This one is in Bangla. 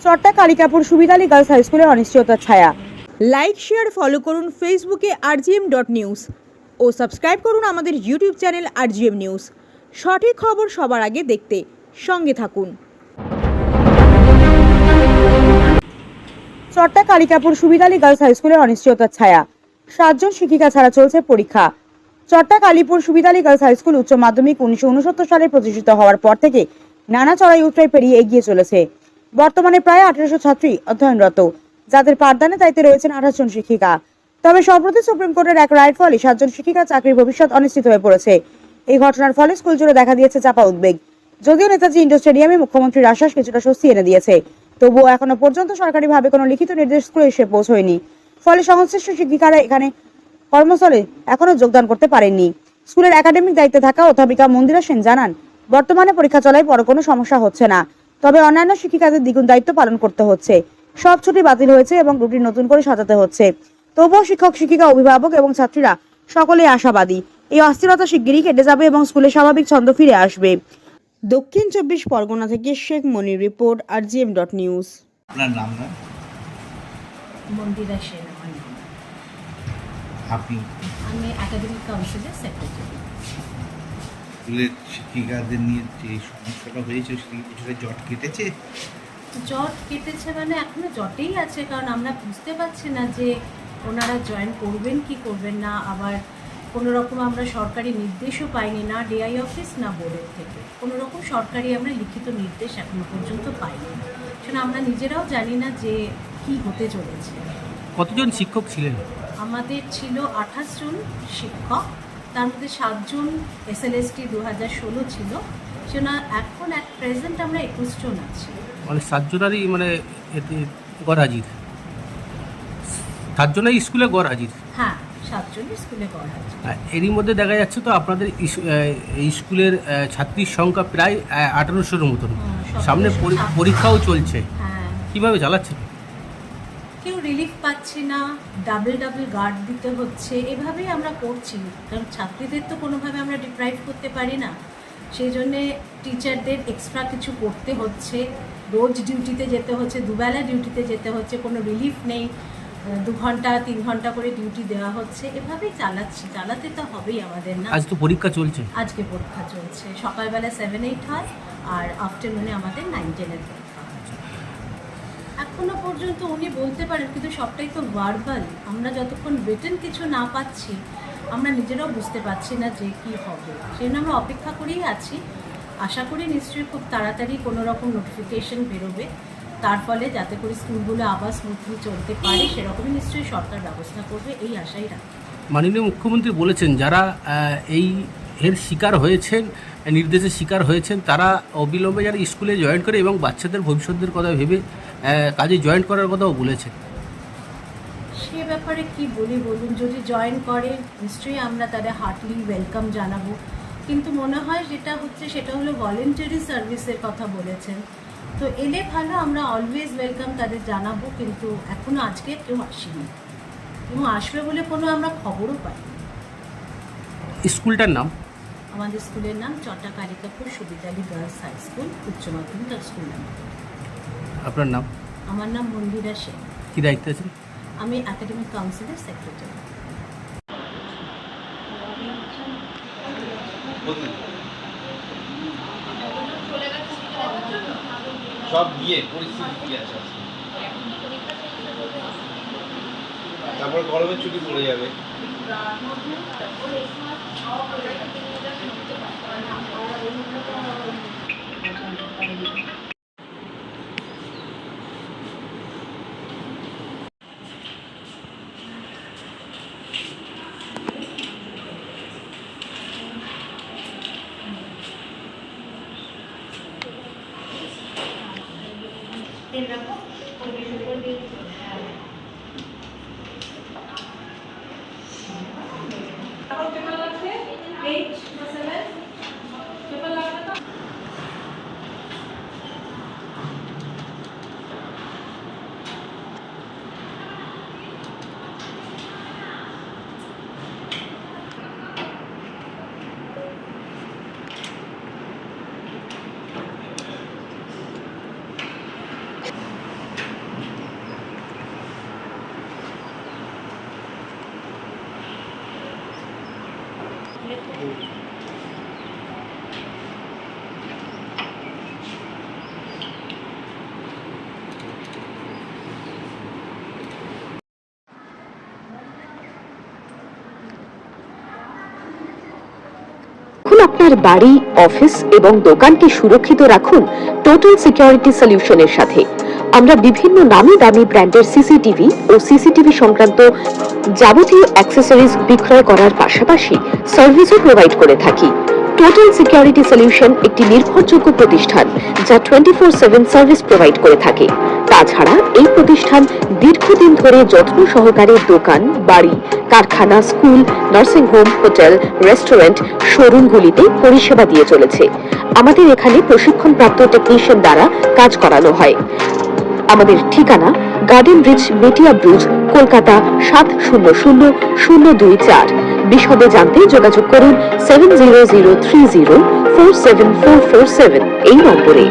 চট্টা কালিকাপুর সুবিধা আলী গার্লস হাই স্কুলে অনিশ্চয়তার ছায়া। লাইক শেয়ার ফলো করুন ফেসবুকে rgm.news ও সাবস্ক্রাইব করুন আমাদের ইউটিউব চ্যানেল rgm নিউজ। সঠিক খবর সবার আগে দেখতে সঙ্গে থাকুন। চট্টা কালিকাপুর সুবিধা আলী গার্লস হাই স্কুলে অনিশ্চয়তার ছায়া। 7 জন শিক্ষিকা ছাড়া চলছে পরীক্ষা। চট্টা কালীপুর সুবিধা আলী গার্লস হাই স্কুল উচ্চ মাধ্যমিক 1969 সালে প্রতিষ্ঠিত হওয়ার পর থেকে নানা চড়াই উতরাই পেরিয়ে এগিয়ে চলেছে। বর্তমানে প্রায় 1800 ছাত্রী অধ্যয়নরত, যাদের পাঠদানের দায়িত্বে রয়েছেন 28 জন শিক্ষিকা। তবে সম্প্রতি সুপ্রিম কোর্টের এক রায়ের ফলে 7 জন শিক্ষিকা চাকরির ভবিষ্যৎ অনিশ্চিত হয়ে পড়েছে। এই ঘটনার ফলে স্কুল জুড়ে দেখা দিয়েছে চাপা উদ্বেগ। যদিও নেতাজি ইন্ডোর স্টেডিয়ামে মুখ্যমন্ত্রীর আশ্বাস কিছুটা স্বস্তি এনে দিয়েছে, তবুও এখনো পর্যন্ত সরকারিভাবে কোনো লিখিত নির্দেশ স্কুলে এসে পৌঁছয়নি। ফলে সংশ্লিষ্ট শিক্ষিকারা এখানে কর্মস্থলে এখনো যোগদান করতে পারেননি। স্কুলের একাডেমিক দায়িত্বে থাকা অধ্যাপিকা মন্দিরা সেন জানান, বর্তমানে পরীক্ষা চলায় বড় কোনো সমস্যা হচ্ছে না, তবে অন্যান্য শিক্ষিকাদের দ্বিগুণ দায়িত্ব পালন করতে হচ্ছে। সব ছুটি বাতিল হয়েছে এবং রুটিন নতুন করে সাজাতে হচ্ছে। তবুও শিক্ষক শিক্ষিকা অভিভাবক এবং ছাত্রীরা সকলেই আশাবাদী এই অস্থিরতা শিগগিরই কেটে যাবে এবং স্কুলে স্বাভাবিক ছন্দ ফিরে আসবে। দক্ষিণ 24 পরগনা থেকে শেখ মনির রিপোর্ট rgm.news। আপনার নাম না? মন্দিরা সেন আমার নাম। আপনি আমি একাডেমিক কাউন্সিলের সেক্রেটারি। স্কুলের শিক্ষিকাদের নিয়ে যে সমস্যাটা হয়েছে সেটা কি কিছুটা জট কেটেছে? জট কেটেছে মানে এখনো জটেই আছে, কারণ আমরা বুঝতে পারছি না যে ওনারা জয়েন করবেন কি করবেন না। আবার কোনো রকম আমরা সরকারি নির্দেশও পাইনি, না ডিআই অফিস না বোর্ডের থেকে কোনো রকম সরকারি আমরা লিখিত নির্দেশ এখনো পর্যন্ত পাইনি। সেটা আমরা নিজেরাও জানি না যে কি হতে চলেছে। কতজন শিক্ষক ছিলেন? আমাদের ছিল 28 জন শিক্ষক, তার মধ্যে 7 জন SLST 2016 ছিল। সেটা এখন at প্রেজেন্ট আমরা 21 জন আছি। মানে 7 জনারই মানে এতে গড় হাজির, 7 জনাই স্কুলে গড় হাজির। হ্যাঁ, 7 জন স্কুলে গড় আছে। এরই মধ্যে দেখা যাচ্ছে তো আপনাদের এই স্কুলের ছাত্রীর সংখ্যা প্রায় 1800-এর মতন। সামনে পরীক্ষাও চলছে, হ্যাঁ, কিভাবে চালাচ্ছে? কেউ রিলিফ পাচ্ছে না, ডাবল গার্ড দিতে হচ্ছে, এভাবেই আমরা করছি। কারণ ছাত্রীদের তো কোনোভাবে আমরা ডিপ্রাইভ করতে পারি না, সেই জন্যে টিচারদের এক্সট্রা কিছু করতে হচ্ছে। রোজ ডিউটিতে যেতে হচ্ছে, দুবেলা ডিউটিতে যেতে হচ্ছে, কোনো রিলিফ নেই। 2 ঘন্টা 3 ঘন্টা করে ডিউটি দেওয়া হচ্ছে, এভাবেই চালাচ্ছি। চালাতে তো হবেই আমাদের, না? আজ তো পরীক্ষা চলছে। আজকে পরীক্ষা চলছে, সকালবেলা 7-8 হয় আর আফটারনুনে আমাদের 9-10-এর পরীক্ষা হয়। এখনো পর্যন্ত উনি বলতে পারেন, কিন্তু সবটাই তো ভার্বাল। আমরা যতক্ষণ রিটেন কিছু না পাচ্ছি আমরা নিজেরাও বুঝতে পারছি না যে কি হবে। সেই জন্য আমরা অপেক্ষা করেই আছি। আশা করি নিশ্চয়ই খুব তাড়াতাড়ি কোনো রকম নোটিফিকেশন বেরোবে, তার ফলে যাতে করে স্কুলগুলো আবার স্মুথলি চলতে পারে সেরকমই নিশ্চয়ই সরকার ব্যবস্থা করবে, এই আশাই রাখি। মাননীয় মুখ্যমন্ত্রী বলেছেন, যারা এর শিকার হয়েছেন, নির্দেশের শিকার হয়েছেন, তারা অবিলম্বে যারা স্কুলে জয়েন করে এবং বাচ্চাদের ভবিষ্যতের কথা ভেবে কাজে জয়েন করার কথাও বলেছেন। সে ব্যাপারে কি বলি বলুন, যদি জয়েন করে নিশ্চয়ই আমরা তাদের হার্টলি ওয়েলকাম জানাবো। কিন্তু মনে হয় যেটা হচ্ছে সেটা হলো ভলেন্টারি সার্ভিসের কথা বলেছেন, তো এলে ভালো, আমরা অলওয়েজ ওয়েলকাম তাদের জানাবো। কিন্তু এখনও আজকে কেউ আসেনি এবং আসবে বলে কোনো আমরা খবরও পাই। স্কুলটার নাম? আমাদের স্কুলের নাম চট্টা কালিকাপুর সুবিধা আলী গার্লস হাই স্কুল, উচ্চ মাধ্যমিক স্কুল নাম। আপনার নাম? আমার নাম মন্দিরা সেন। কী দায়িত্বে আছেন? আমি একাডেমিক কাউন্সিলের সেক্রেটারি। সব নিয়ে পরিস্থিতি কি আছে? তারপর গরমের ছুটি পড়ে যাবে। এখন আপনার বাড়ি, অফিস এবং দোকানকে সুরক্ষিত রাখুন টোটাল সিকিউরিটি সলিউশনের সাথে। আমরা বিভিন্ন নামি দামি ব্র্যান্ডের সিসিটিভি ও সিসিটিভি সংক্রান্ত যাবতীয় অ্যাক্সেসরিজ বিক্রয় করার পাশাপাশি সার্ভিসও প্রোভাইড করে থাকি। টোটাল সিকিউরিটি সলিউশন একটি নির্ভরযোগ্য প্রতিষ্ঠান যা 24/7 সার্ভিস প্রোভাইড করে থাকে। তাছাড়া এই প্রতিষ্ঠান দীর্ঘদিন ধরে যত্ন সহকারে দোকান, বাড়ি, কারখানা, school, nursing home, hotel, restaurant, শোরুমগুলিতে পরিষেবা দিয়ে চলেছে। আমাদের এখানে প্রশিক্ষণপ্রাপ্ত টেকনিশিয়ান দ্বারা কাজ করানো হয়। আমাদের ঠিকানা গার্ডেন রিচ, মেটিয়া ব্রুজ, কলকাতা 700024। বিশদে জানতে যোগাযোগ করুন 7003047447 এই নম্বরে।